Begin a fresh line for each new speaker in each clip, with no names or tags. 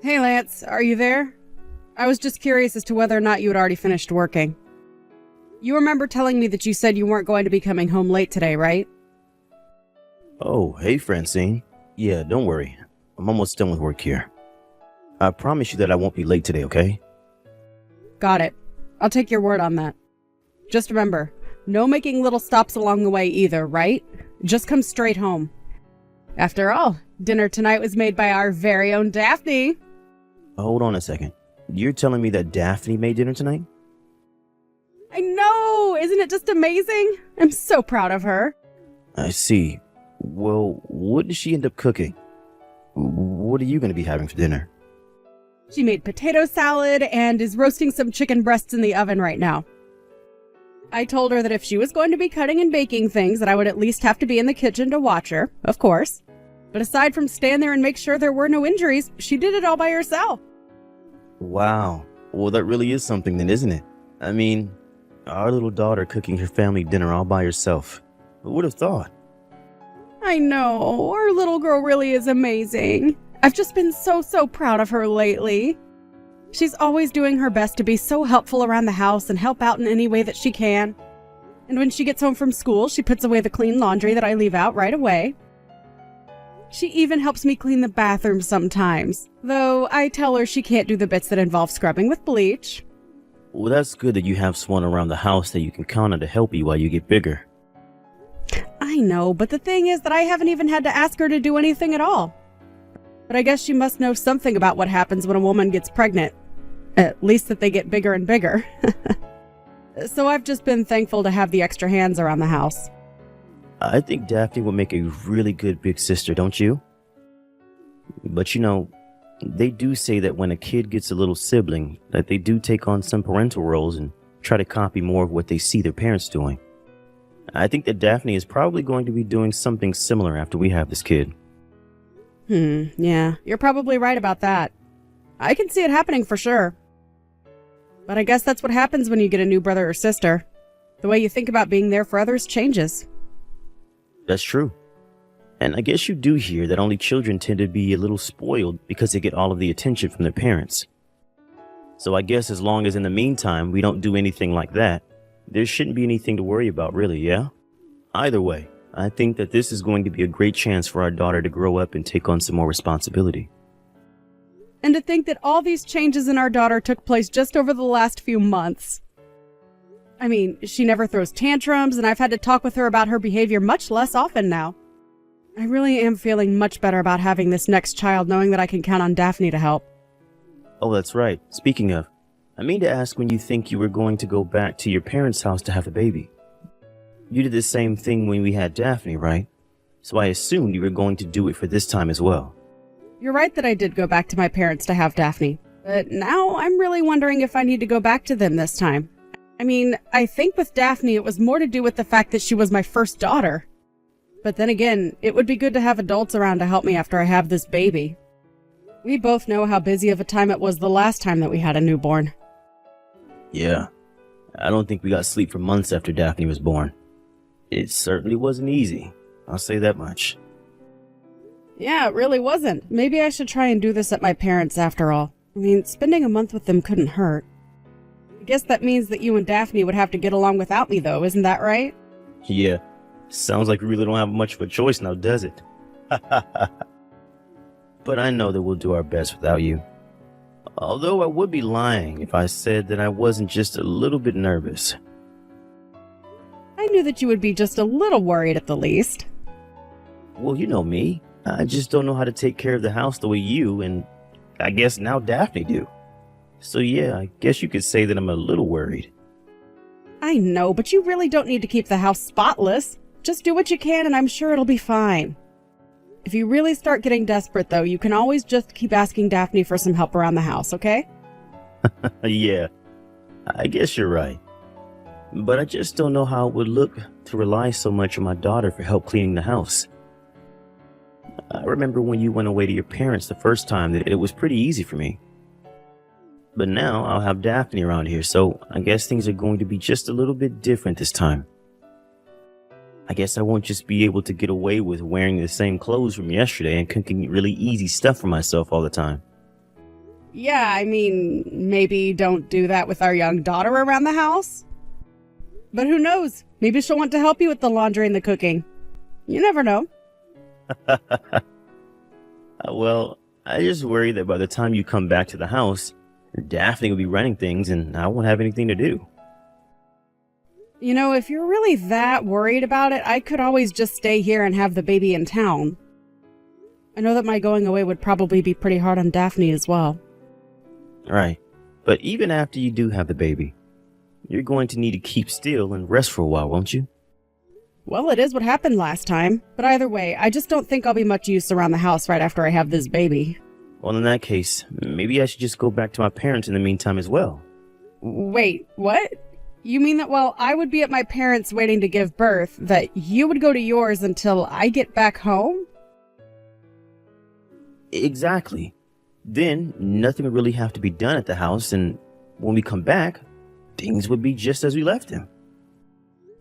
Hey Lance, are you there? I was just curious as to whether or not you had already finished working. You remember telling me that you said you weren't going to be coming home late today, right?
Oh, hey Francine. Yeah, don't worry. I'm almost done with work here. I promise you that I won't be late today, okay?
Got it. I'll take your word on that. Just remember, no making little stops along the way either, right? Just come straight home. After all, dinner tonight was made by our very own Daphne.
Hold on a second. You're telling me that Daphne made dinner tonight?
I know! Isn't it just amazing? I'm so proud of her.
I see. Well, what did she end up cooking? What are you going to be having for dinner?
She made potato salad and is roasting some chicken breasts in the oven right now. I told her that if she was going to be cutting and baking things, that I would at least have to be in the kitchen to watch her, of course. But aside from stand there and make sure there were no injuries, she did it all by herself.
Wow. Well, that really is something then, isn't it? I mean, our little daughter cooking her family dinner all by herself. Who would have thought?
I know, our little girl really is amazing. I've just been so proud of her lately. She's always doing her best to be so helpful around the house and help out in any way that she can. And when she gets home from school, she puts away the clean laundry that I leave out right away. She even helps me clean the bathroom sometimes, though I tell her she can't do the bits that involve scrubbing with bleach.
Well, that's good that you have someone around the house that you can count on to help you while you get bigger.
I know, but the thing is that I haven't even had to ask her to do anything at all. But I guess she must know something about what happens when a woman gets pregnant. At least that they get bigger and bigger. So I've just been thankful to have the extra hands around the house.
I think Daphne would make a really good big sister, don't you? But you know, they do say that when a kid gets a little sibling, that they do take on some parental roles and try to copy more of what they see their parents doing. I think that Daphne is probably going to be doing something similar after we have this kid.
Yeah, you're probably right about that. I can see it happening for sure. But I guess that's what happens when you get a new brother or sister. The way you think about being there for others changes.
That's true. And I guess you do hear that only children tend to be a little spoiled because they get all of the attention from their parents. So I guess as long as in the meantime we don't do anything like that, there shouldn't be anything to worry about really, yeah? Either way, I think that this is going to be a great chance for our daughter to grow up and take on some more responsibility.
And to think that all these changes in our daughter took place just over the last few months. I mean, she never throws tantrums, and I've had to talk with her about her behavior much less often now. I really am feeling much better about having this next child, knowing that I can count on Daphne to help.
Oh, that's right. Speaking of, I mean to ask when you think you were going to go back to your parents' house to have the baby. You did the same thing when we had Daphne, right? So I assumed you were going to do it for this time as well.
You're right that I did go back to my parents to have Daphne, but now I'm really wondering if I need to go back to them this time. I mean, I think with Daphne it was more to do with the fact that she was my first daughter. But then again, it would be good to have adults around to help me after I have this baby. We both know how busy of a time it was the last time that we had a newborn.
Yeah, I don't think we got sleep for months after Daphne was born. It certainly wasn't easy, I'll say that much.
Yeah, it really wasn't. Maybe I should try and do this at my parents' after all. I mean, spending a month with them couldn't hurt. I guess that means that you and Daphne would have to get along without me, though, isn't that right?
Yeah, sounds like we really don't have much of a choice now, does it? But I know that we'll do our best without you. Although I would be lying if I said that I wasn't just a little bit nervous.
I knew that you would be just a little worried at the least.
Well, you know me. I just don't know how to take care of the house the way you and I guess now Daphne do. So yeah, I guess you could say that I'm a little worried.
I know, but you really don't need to keep the house spotless. Just do what you can and I'm sure it'll be fine. If you really start getting desperate though, you can always just keep asking Daphne for some help around the house, okay?
Yeah, I guess you're right. But I just don't know how it would look to rely so much on my daughter for help cleaning the house. I remember when you went away to your parents the first time that it was pretty easy for me. But now I'll have Daphne around here, so I guess things are going to be just a little bit different this time. I guess I won't just be able to get away with wearing the same clothes from yesterday and cooking really easy stuff for myself all the time.
Yeah, I mean, maybe don't do that with our young daughter around the house. But who knows? Maybe she'll want to help you with the laundry and the cooking. You never know.
Well, I just worry that by the time you come back to the house, Daphne will be running things and I won't have anything to do.
You know, if you're really that worried about it, I could always just stay here and have the baby in town. I know that my going away would probably be pretty hard on Daphne as well.
Right. But even after you do have the baby, you're going to need to keep still and rest for a while, won't you?
Well, it is what happened last time. But either way, I just don't think I'll be much use around the house right after I have this baby.
Well, in that case, maybe I should just go back to my parents in the meantime as well.
Wait, what? You mean that while I would be at my parents' waiting to give birth, that you would go to yours until I get back home?
Exactly. Then, nothing would really have to be done at the house, and when we come back, things would be just as we left them.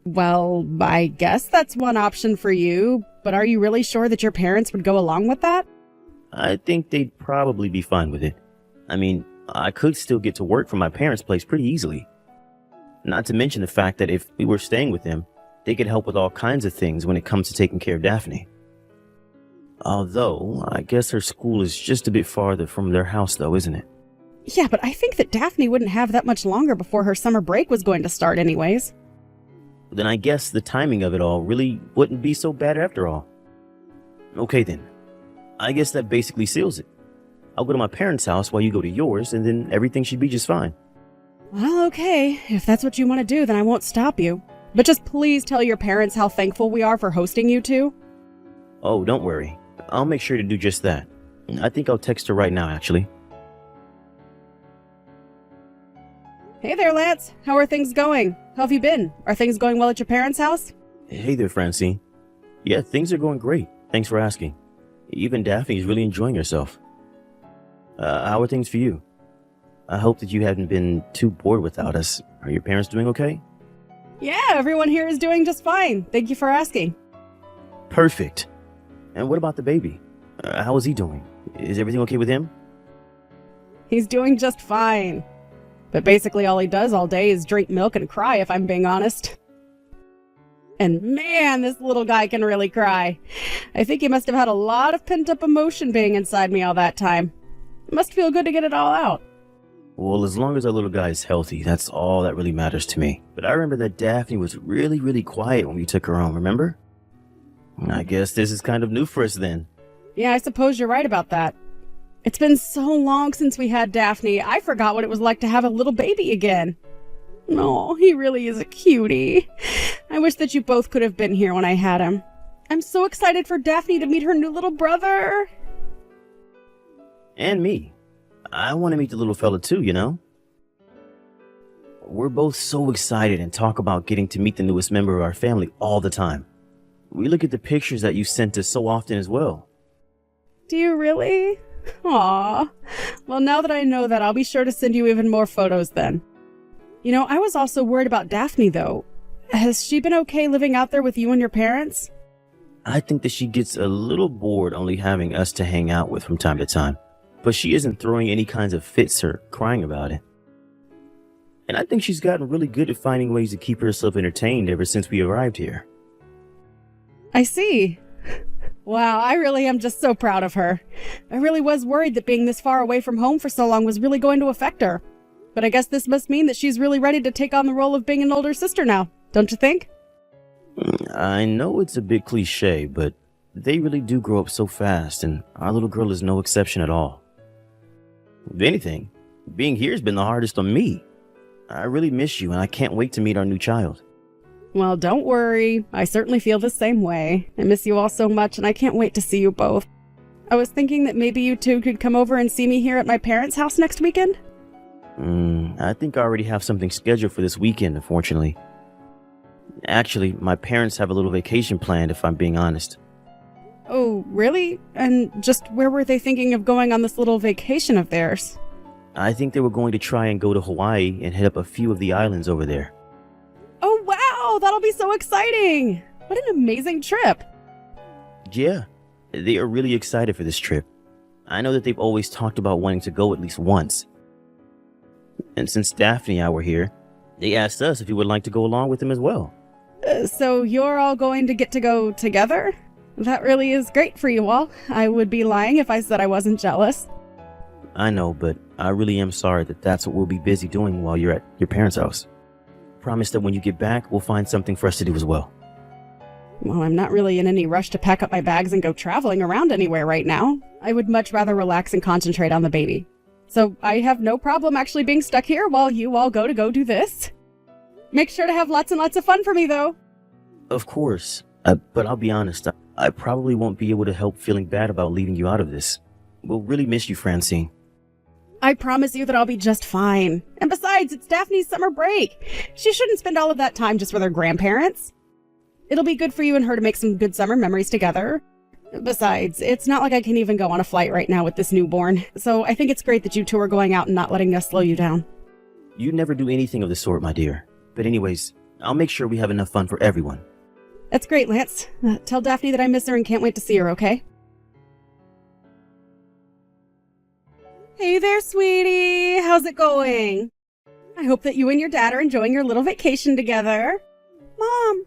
Well, I guess that's one option for you, but are you really sure that your parents would go along with that?
I think they'd probably be fine with it. I mean, I could still get to work from my parents' place pretty easily. Not to mention the fact that if we were staying with them, they could help with all kinds of things when it comes to taking care of Daphne. Although, I guess her school is just a bit farther from their house though, isn't it?
Yeah, but I think that Daphne wouldn't have that much longer before her summer break was going to start anyways.
Then I guess the timing of it all really wouldn't be so bad after all. Okay then, I guess that basically seals it. I'll go to my parents' house while you go to yours, and then everything should be just fine.
Well, okay. If that's what you want to do, then I won't stop you. But just please tell your parents how thankful we are for hosting you two.
Oh, don't worry. I'll make sure to do just that. I think I'll text her right now, actually.
Hey there, Lance. How are things going? How have you been? Are things going well at your parents' house?
Hey there, Francine. Yeah, things are going great. Thanks for asking. Even Daphne is really enjoying herself. How are things for you? I hope that you haven't been too bored without us. Are your parents doing okay?
Yeah, everyone here is doing just fine. Thank you for asking.
Perfect. And what about the baby? How is he doing? Is everything okay with him?
He's doing just fine. But basically all he does all day is drink milk and cry, if I'm being honest. And man, this little guy can really cry. I think he must have had a lot of pent-up emotion being inside me all that time. It must feel good to get it all out.
Well, as long as our little guy is healthy, that's all that really matters to me. But I remember that Daphne was really, really quiet when we took her home, remember? I guess this is kind of new for us then.
Yeah, I suppose you're right about that. It's been so long since we had Daphne, I forgot what it was like to have a little baby again. Oh, he really is a cutie. I wish that you both could have been here when I had him. I'm so excited for Daphne to meet her new little brother.
And me. I want to meet the little fella too, you know? We're both so excited and talk about getting to meet the newest member of our family all the time. We look at the pictures that you sent us so often as well.
Do you really? Aw. Well, now that I know that, I'll be sure to send you even more photos then. You know, I was also worried about Daphne, though. Has she been okay living out there with you and your parents?
I think that she gets a little bored only having us to hang out with from time to time. But she isn't throwing any kinds of fits or crying about it. And I think she's gotten really good at finding ways to keep herself entertained ever since we arrived here.
I see. Wow, I really am just so proud of her. I really was worried that being this far away from home for so long was really going to affect her. But I guess this must mean that she's really ready to take on the role of being an older sister now, don't you think?
I know it's a bit cliche, but they really do grow up so fast, and our little girl is no exception at all. If anything, being here has been the hardest on me. I really miss you, and I can't wait to meet our new child.
Well, don't worry. I certainly feel the same way. I miss you all so much, and I can't wait to see you both. I was thinking that maybe you two could come over and see me here at my parents' house next weekend.
I think I already have something scheduled for this weekend, unfortunately. Actually, my parents have a little vacation planned, if I'm being honest.
Oh, really? And just where were they thinking of going on this little vacation of theirs?
I think they were going to try and go to Hawaii and hit up a few of the islands over there.
Oh, wow! That'll be so exciting! What an amazing trip!
Yeah, they are really excited for this trip. I know that they've always talked about wanting to go at least once. And since Daphne and I were here, they asked us if we would like to go along with them as well.
So you're all going to get to go together? That really is great for you all. I would be lying if I said I wasn't jealous.
I know, but I really am sorry that that's what we'll be busy doing while you're at your parents' house. Promise that when you get back, we'll find something for us to do as well.
Well, I'm not really in any rush to pack up my bags and go traveling around anywhere right now. I would much rather relax and concentrate on the baby. So I have no problem actually being stuck here while you all go do this. Make sure to have lots and lots of fun for me, though.
Of course, but I'll be honest, I probably won't be able to help feeling bad about leaving you out of this. We'll really miss you, Francine.
I promise you that I'll be just fine. And besides, it's Daphne's summer break. She shouldn't spend all of that time just with her grandparents. It'll be good for you and her to make some good summer memories together. Besides, it's not like I can even go on a flight right now with this newborn, so I think it's great that you two are going out and not letting us slow you down.
You never do anything of the sort, my dear. But anyways, I'll make sure we have enough fun for everyone.
That's great, Lance. Tell Daphne that I miss her and can't wait to see her, okay? Hey there, sweetie. How's it going? I hope that you and your dad are enjoying your little vacation together.
Mom,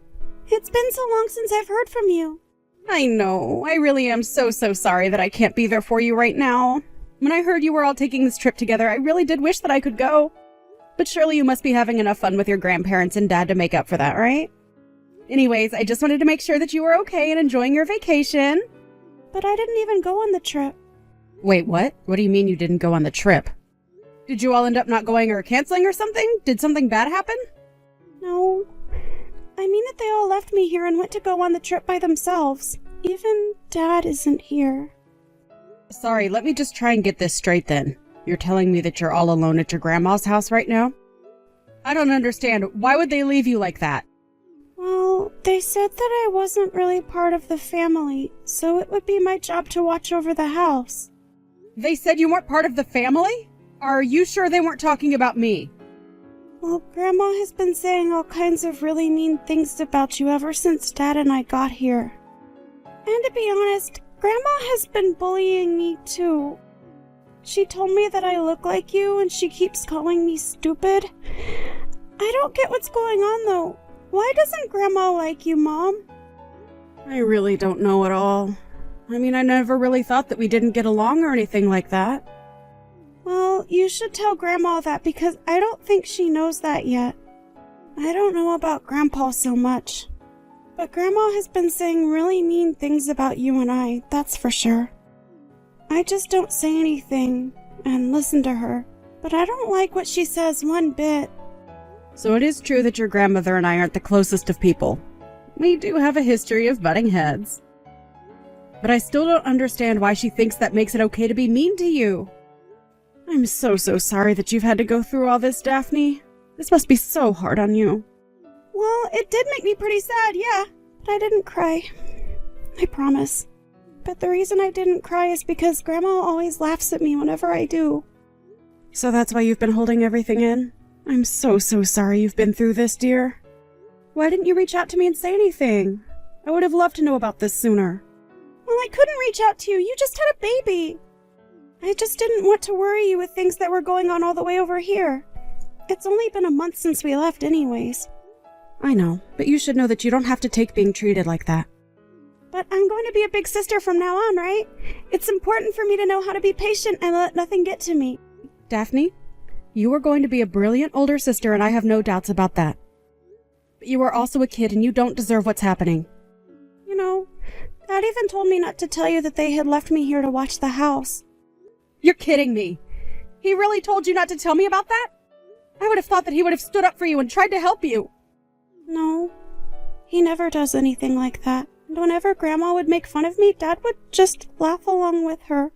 it's been so long since I've heard from you.
I know. I really am so sorry that I can't be there for you right now. When I heard you were all taking this trip together, I really did wish that I could go. But surely you must be having enough fun with your grandparents and dad to make up for that, right? Anyways, I just wanted to make sure that you were okay and enjoying your vacation.
But I didn't even go on the trip.
Wait, what? What do you mean you didn't go on the trip? Did you all end up not going or canceling or something? Did something bad happen?
No. I mean that they all left me here and went to go on the trip by themselves. Even Dad isn't here.
Sorry, let me just try and get this straight then. You're telling me that you're all alone at your grandma's house right now? I don't understand. Why would they leave you like that?
Well, they said that I wasn't really part of the family, so it would be my job to watch over the house.
They said you weren't part of the family? Are you sure they weren't talking about me?
Well, Grandma has been saying all kinds of really mean things about you ever since Dad and I got here. And to be honest, Grandma has been bullying me too. She told me that I look like you and she keeps calling me stupid. I don't get what's going on though. Why doesn't Grandma like you, Mom?
I really don't know at all. I mean, I never really thought that we didn't get along or anything like that.
Well, you should tell Grandma that because I don't think she knows that yet. I don't know about Grandpa so much. But Grandma has been saying really mean things about you and I, that's for sure. I just don't say anything and listen to her, but I don't like what she says one bit.
So it is true that your grandmother and I aren't the closest of people. We do have a history of butting heads. But I still don't understand why she thinks that makes it okay to be mean to you. I'm so sorry that you've had to go through all this, Daphne. This must be so hard on you.
Well, it did make me pretty sad, yeah, but I didn't cry. I promise. But the reason I didn't cry is because Grandma always laughs at me whenever I do.
So that's why you've been holding everything in? I'm so sorry you've been through this, dear. Why didn't you reach out to me and say anything? I would have loved to know about this sooner.
Well, I couldn't reach out to you. You just had a baby. I just didn't want to worry you with things that were going on all the way over here. It's only been a month since we left anyways.
I know, but you should know that you don't have to take being treated like that.
But I'm going to be a big sister from now on, right? It's important for me to know how to be patient and let nothing get to me.
Daphne, you are going to be a brilliant older sister, and I have no doubts about that. But you are also a kid, and you don't deserve what's happening.
You know, Dad even told me not to tell you that they had left me here to watch the house.
You're kidding me. He really told you not to tell me about that? I would have thought that he would have stood up for you and tried to help you.
No, he never does anything like that. And whenever Grandma would make fun of me, Dad would just laugh along with her.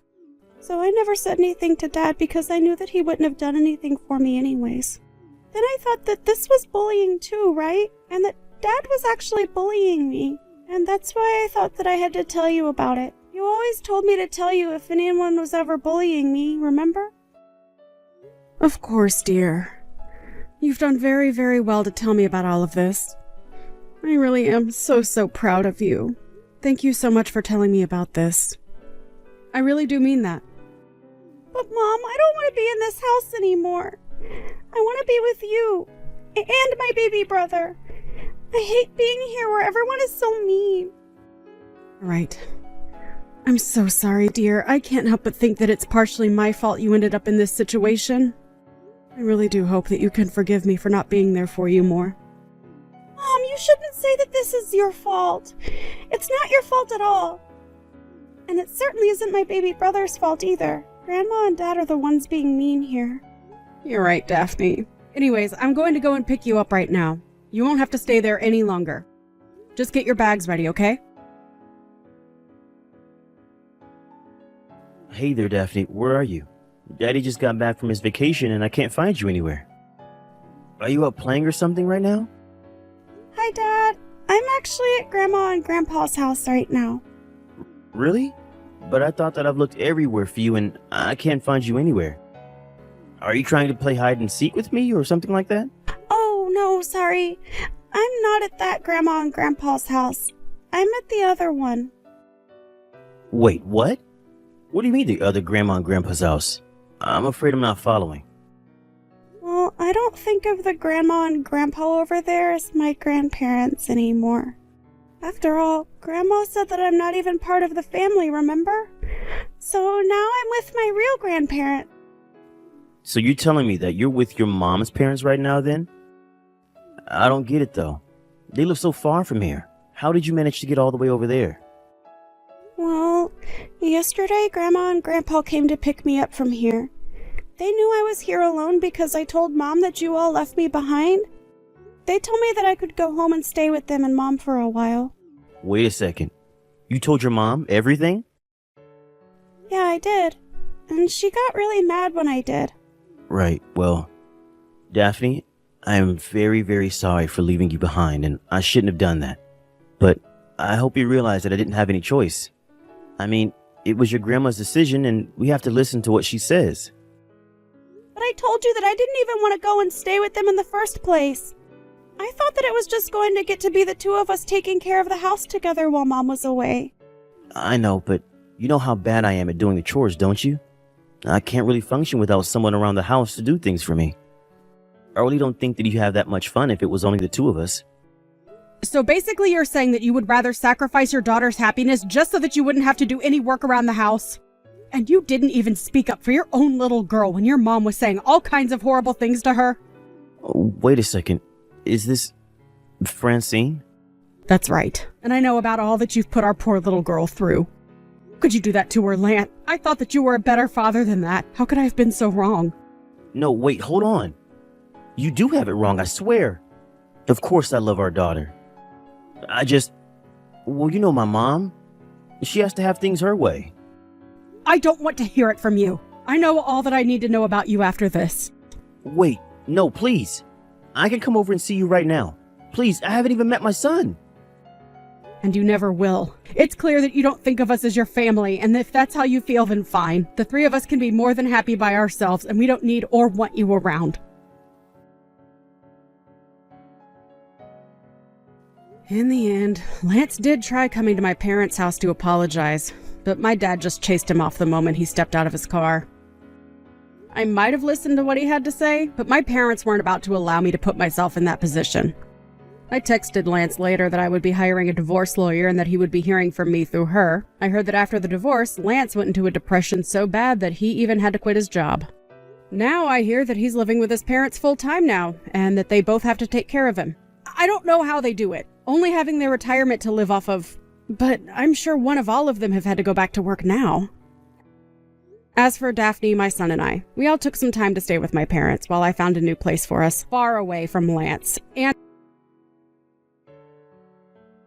So I never said anything to Dad because I knew that he wouldn't have done anything for me anyways. Then I thought that this was bullying too, right? And that Dad was actually bullying me. And that's why I thought that I had to tell you about it. You always told me to tell you if anyone was ever bullying me, remember?
Of course, dear. You've done very well to tell me about all of this. I really am so proud of you. Thank you so much for telling me about this. I really do mean that.
But Mom, I don't want to be in this house anymore. I want to be with you and my baby brother. I hate being here where everyone is so mean.
Right. I'm so sorry, dear. I can't help but think that it's partially my fault you ended up in this situation. I really do hope that you can forgive me for not being there for you more.
Mom, you shouldn't say that this is your fault. It's not your fault at all. And it certainly isn't my baby brother's fault either. Grandma and Dad are the ones being mean here.
You're right, Daphne. Anyways, I'm going to go and pick you up right now. You won't have to stay there any longer. Just get your bags ready, okay?
Hey there, Daphne. Where are you? Daddy just got back from his vacation and I can't find you anywhere. Are you out playing or something right now?
Hi, Dad. I'm actually at Grandma and Grandpa's house right now.
Really? But I thought that I've looked everywhere for you and I can't find you anywhere. Are you trying to play hide and seek with me or something like that?
Oh, no, sorry. I'm not at that Grandma and Grandpa's house. I'm at the other one.
Wait, what? What do you mean the other Grandma and Grandpa's house? I'm afraid I'm not following.
Well, I don't think of the Grandma and Grandpa over there as my grandparents anymore. After all, Grandma said that I'm not even part of the family, remember? So now I'm with my real grandparent.
So you're telling me that you're with your mom's parents right now then? I don't get it though. They live so far from here. How did you manage to get all the way over there?
Well, yesterday Grandma and Grandpa came to pick me up from here. They knew I was here alone because I told Mom that you all left me behind. They told me that I could go home and stay with them and Mom for a while.
Wait a second. You told your mom everything?
Yeah, I did. And she got really mad when I did.
Right, well, Daphne, I am very, very sorry for leaving you behind and I shouldn't have done that. But I hope you realize that I didn't have any choice. I mean, it was your grandma's decision and we have to listen to what she says.
But I told you that I didn't even want to go and stay with them in the first place. I thought that it was just going to get to be the two of us taking care of the house together while Mom was away.
I know, but you know how bad I am at doing the chores, don't you? I can't really function without someone around the house to do things for me. I really don't think that you have that much fun if it was only the two of us.
So basically you're saying that you would rather sacrifice your daughter's happiness just so that you wouldn't have to do any work around the house? And you didn't even speak up for your own little girl when your mom was saying all kinds of horrible things to her?
Oh, wait a second. Is this Francine?
That's right. And I know about all that you've put our poor little girl through. Could you do that to her, Lance? I thought that you were a better father than that. How could I have been so wrong?
No, wait, hold on. You do have it wrong, I swear. Of course I love our daughter. Well, you know my mom. She has to have things her way.
I don't want to hear it from you. I know all that I need to know about you after this.
Wait, no, please. I can come over and see you right now. Please, I haven't even met my son.
And you never will. It's clear that you don't think of us as your family, and if that's how you feel, then fine. The three of us can be more than happy by ourselves, and we don't need or want you around. In the end, Lance did try coming to my parents' house to apologize, but my dad just chased him off the moment he stepped out of his car. I might have listened to what he had to say, but my parents weren't about to allow me to put myself in that position. I texted Lance later that I would be hiring a divorce lawyer and that he would be hearing from me through her. I heard that after the divorce, Lance went into a depression so bad that he even had to quit his job. Now I hear that he's living with his parents full-time now, and that they both have to take care of him. I don't know how they do it, only having their retirement to live off of, but I'm sure one of all of them have had to go back to work now. As for Daphne, my son, and I, we all took some time to stay with my parents while I found a new place for us, far away from Lance, and